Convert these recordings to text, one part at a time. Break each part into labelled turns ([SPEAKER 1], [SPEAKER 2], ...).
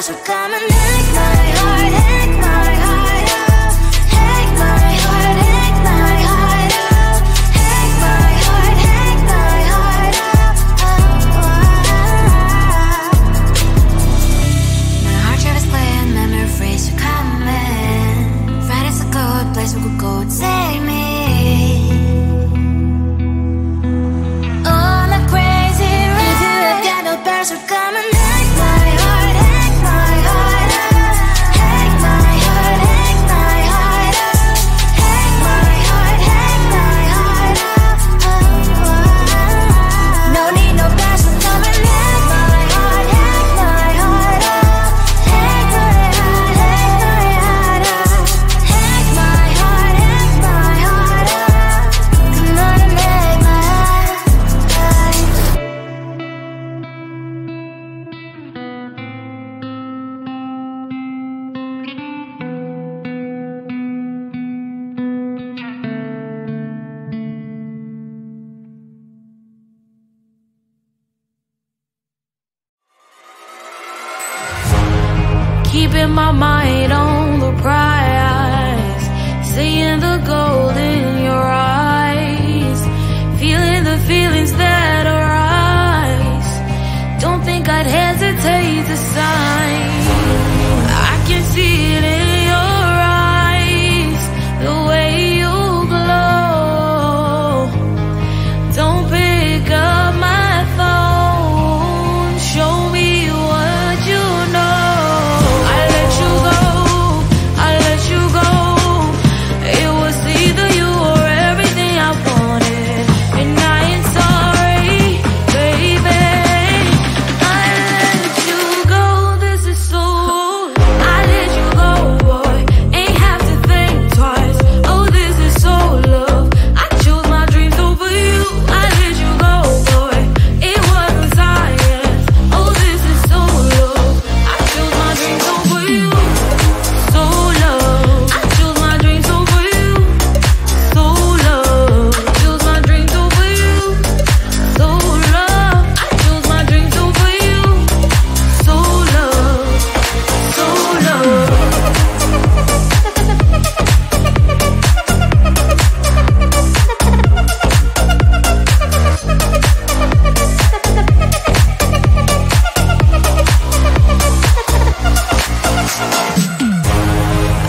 [SPEAKER 1] So come and take my heart, take my heart out. Take my heart, take my heart out. Take my heart, take my heart out. My heart travels clear, memory freeze, so come in. Friday's a good place we could go, take me. On a crazy ride to a piano bar, so come and take my heart, take my heart out. Take my heart, take my heart out. Take my heart, take my heart out. No need no bar, so come and take my heart, take my heart out. Take my heart, take my heart out. Take my heart, take my heart out. Come on and make my heart.
[SPEAKER 2] Keeping my mind on the prize, seeing the gold in your eyes, feeling the feelings that arise. Don't think I'd hesitate to sign. I can see it in your eyes, the way you glow. Don't pick up my phone, show me what you know. I let you go. It was either you or everything I wanted, and I ain't sorry, baby. I let you go. This is so. I let you go, boy. Ain't have to think twice. Oh, this is so love. I chose my dreams over you. I let you go, boy. It wasn't science. Oh, this is so love. I chose my dreams over you. So love. I chose my dreams over you. So love. Chose my dreams over you. So love. I chose my dreams over you. So love. So love.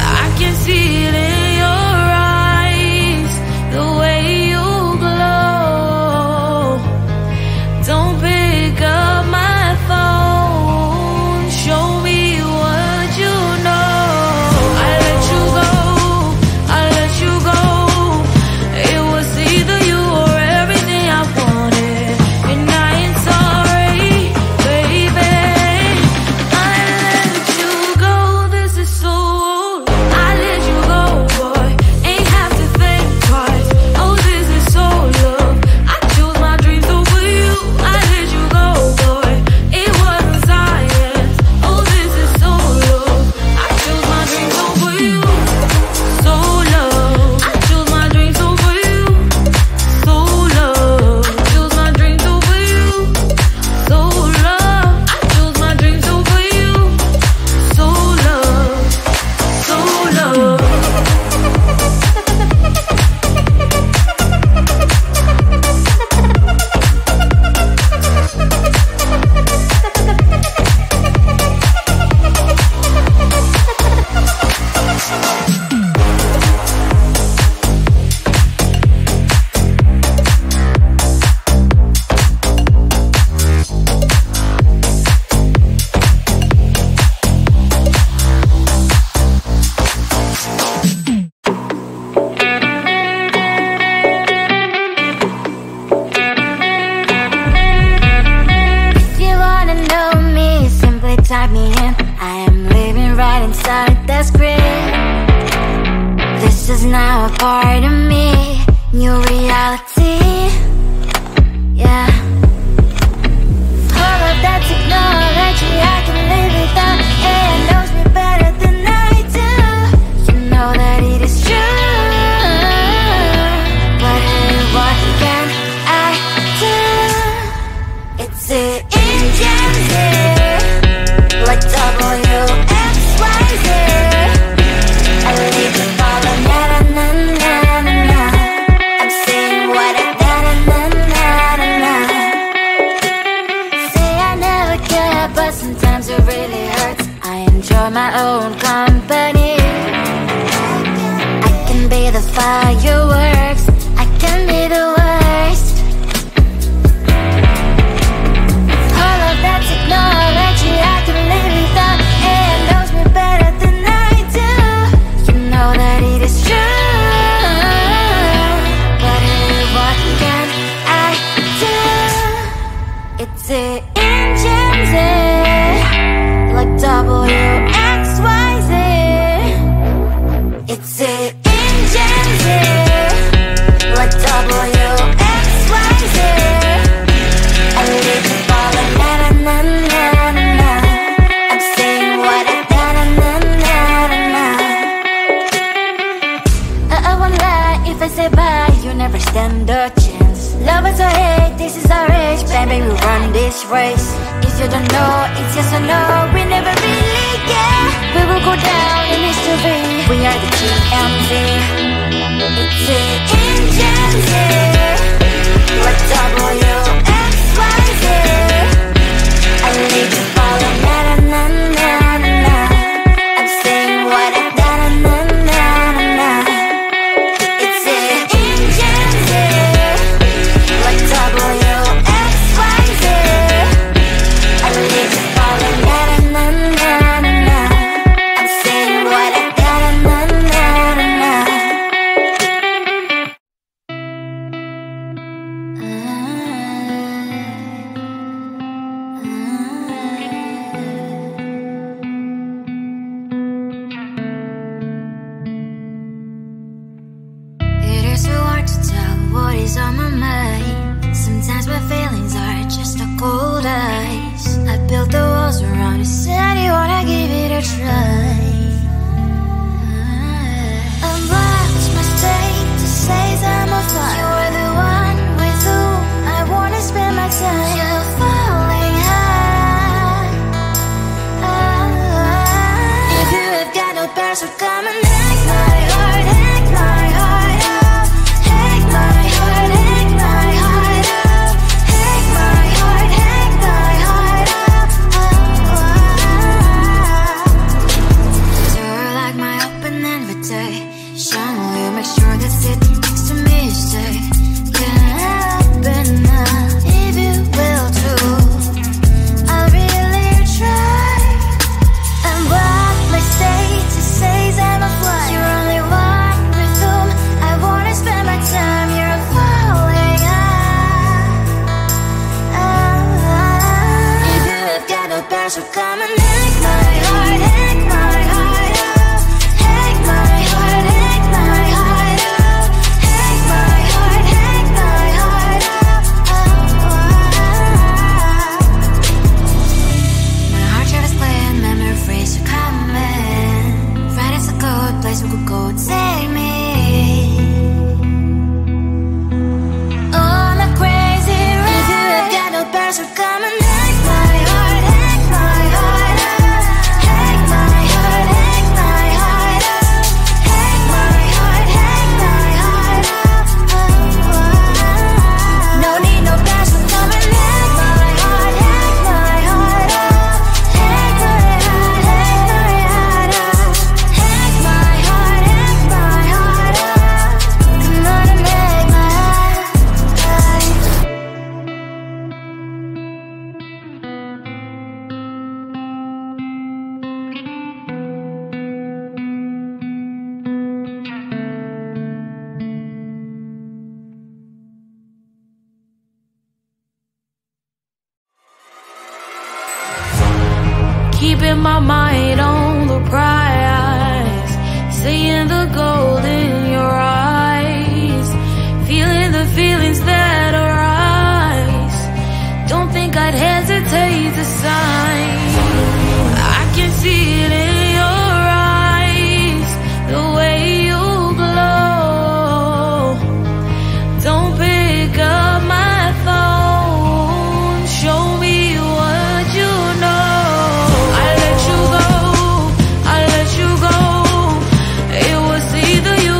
[SPEAKER 2] I can see it in your eyes, the way you glow. Don't pick up my phone, show me what you know. I let you go. It was either you or everything I wanted, and I ain't sorry, baby. I let you go. This is so. I let you go, boy. Ain't have to think twice. Oh, this is so love. I chose my dreams over you. I let you go, boy. It wasn't science. Oh, this is so love. I chose my dreams over you. So love. I chose my dreams over you. So love. Chose my dreams over you. So love. I chose my dreams over you. So love. So love. If you wanna know me, simply type me in. I am living right inside that screen. This is now a part of me, new reality. Yeah. All of that technology, I can live without. It knows me better than I do. You know that it is true. But hey, what can I do? It's the engine here, like double.
[SPEAKER 1] start my own company. I can be the fireworks, I can be the worst. All of that technology I can live without, and knows me better than I do. You know that it is true, but hey, what can I do? It's the engines, like WXYZ. It's the engines, like WXYZ. I live to follow, na na na na na na. I'm saying what I na na na na na na. I won't lie if I say bye, you never stand a chance. Love us or hate, this is our age, baby, we run this race. If you don't know, it's yes or no, we never really care. We will go down in history, we are the TMZ. It's the engines, like WXYZ. I need to follow, na na na na na. I'm saying what I na na na na na. It's the engines, like WXYZ. I need to follow, na na na na na. I'm saying what I na na na na na. It is so hard to tell what is on my mind. Sometimes my feelings are just a cold ice. I built the walls around you, said you wanna give it a try. I watched my state to say I'm a fly. You were the one with whom I wanna spend my time. You're falling high. If you have got no bears, so come and hack my heart, hack my heart up. Hack my heart, hack my heart up. Hack my heart, hack my heart up. You're like my open invitation. Will you make sure that sitting next to me is safe? Yeah, open up if you will too. I'll really try. And what my status says I'm a fly. You're only one with whom I wanna spend my time. You're falling high. If you have got no bears, so come and hack my heart, hack my heart up. Hack my heart, hack my heart up. Hack my heart, hack my heart up. My heart travels playing memories are coming. Right, it's a good place we could go, take me. On a crazy ride. If you have got no bears, so come and hack my heart, hack my heart up. Hack my heart, hack my heart up. Hack my heart, hack my heart up. No need no bears, so come and hack my heart, hack my heart up. Hack my heart, hack my heart up. Hack my heart, hack my heart up. Come on and hack my heart.
[SPEAKER 2] Keeping my mind on the prize, seeing the gold in your eyes, feeling the feelings that arise. Don't think I'd hesitate to sign. I can see it in your eyes, the way you glow. Don't pick up my phone, show me what you know. I let you go, I let you go. It was either you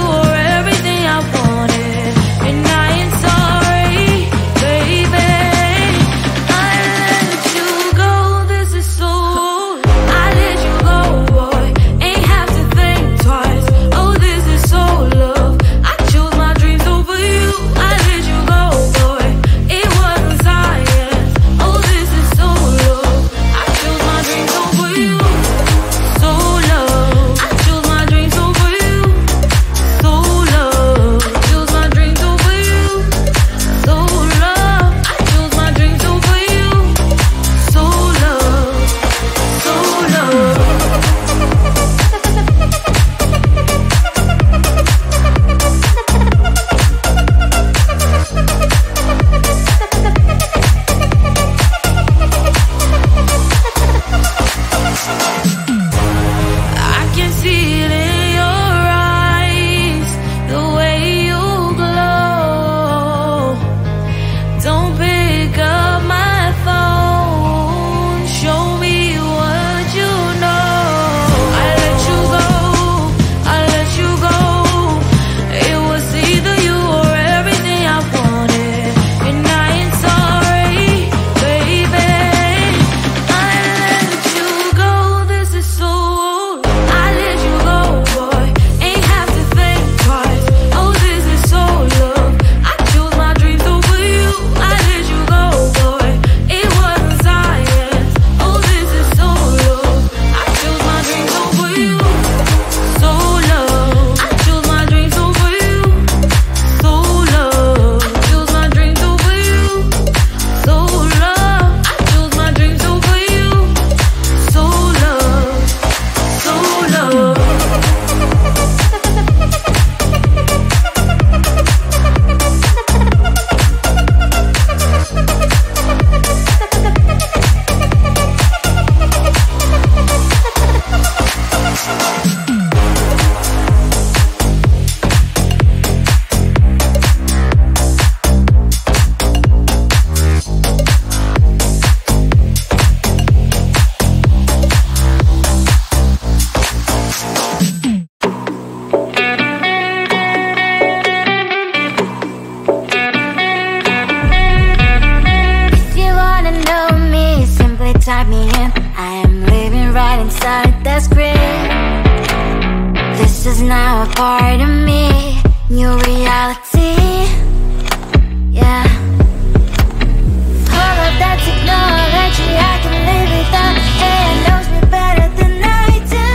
[SPEAKER 1] is now a part of me. New reality, yeah. All of that technology I can live without. AI knows me better than I do.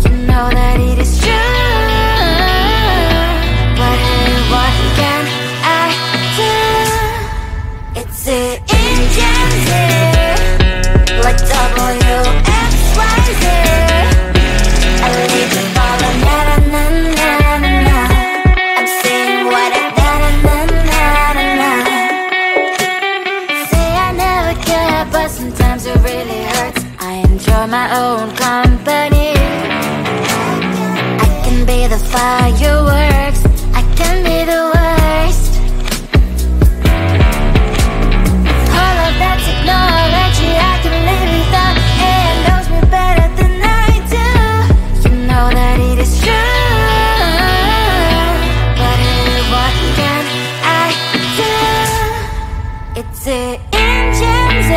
[SPEAKER 1] You know that it is true. But hey, what can I do? It's the engine, like WXYZ. I lead to follow, na-na-na-na-na-na. I'm saying what I na-na-na-na-na. Say I never care, but sometimes it really hurts. I enjoy my own company. I can be the fireworks, I can be the worst. All of that technology I can live without. AI knows me better than I do. You know that it is true. But hey, what can I do? It's the engines,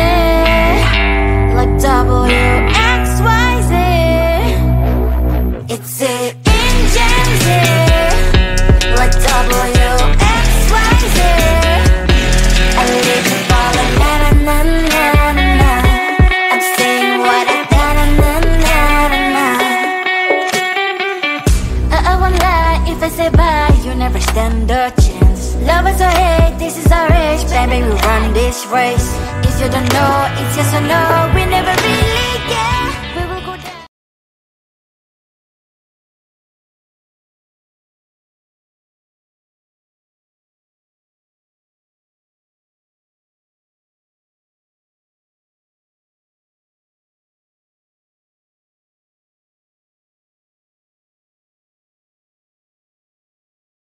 [SPEAKER 1] like WXYZ. It's the engines, like WXYZ. I live to follow, na-na-na-na-na-na. I'm saying what I na-na-na-na-na. I won't lie if I say bye, you never stand a chance. Love us or hate, this is our age, baby, we run this race. If you don't know, it's yes or no, we never really get.